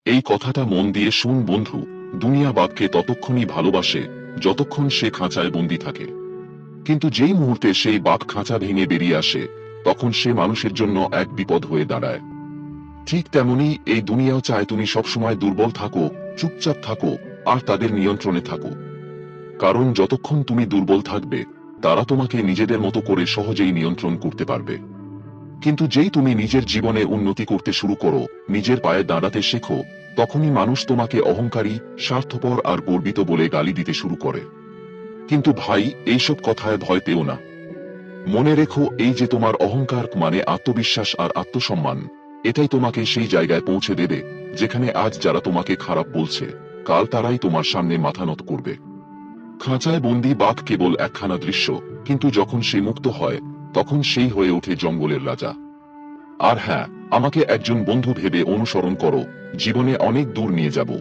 এই কথাটা মন দিয়ে শুন বন্ধু, দুনিয়া বাঘকে ততক্ষণই ভালোবাসে যতক্ষণ সে খাঁচায় বন্দী থাকে। কিন্তু যেই মুহূর্তে সেই বাঘ খাঁচা ভেঙে বেরিয়ে আসে, তখন সে মানুষের জন্য এক বিপদ হয়ে দাঁড়ায়। ঠিক তেমনি এই দুনিয়াও চায় তুমি সবসময় দুর্বল থাকো, চুপচাপ থাকো, আর তাদের নিয়ন্ত্রণে থাকো। কারণ যতক্ষণ তুমি দুর্বল থাকবে, তারা তোমাকে নিজেদের মতো করে সহজেই নিয়ন্ত্রণ করতে পারবে। কিন্তু যেই তুমি নিজের জীবনে উন্নতি করতে শুরু করো, নিজের পায়ে দাঁড়াতে শেখো, তখনই মানুষ তোমাকে অহংকারী, স্বার্থপর আর গর্বিত বলে গালি দিতে শুরু করে। কিন্তু ভাই, এইসব কথায় ভয় পেও না। মনে রেখো, এই যে তোমার অহংকার মানে আত্মবিশ্বাস আর আত্মসম্মান, এটাই তোমাকে সেই জায়গায় পৌঁছে দেবে যেখানে আজ যারা তোমাকে খারাপ বলছে, কাল তারাই তোমার সামনে মাথা নত করবে। খাঁচায় বন্দি বাঘ কেবল একখানা দৃশ্য, কিন্তু যখন সে মুক্ত হয়, তখন সেই হয়ে ওঠে জঙ্গলের রাজা। আর হ্যাঁ, আমাকে একজন বন্ধু ভেবে অনুসরণ করো, জীবনে অনেক দূর নিয়ে যাব।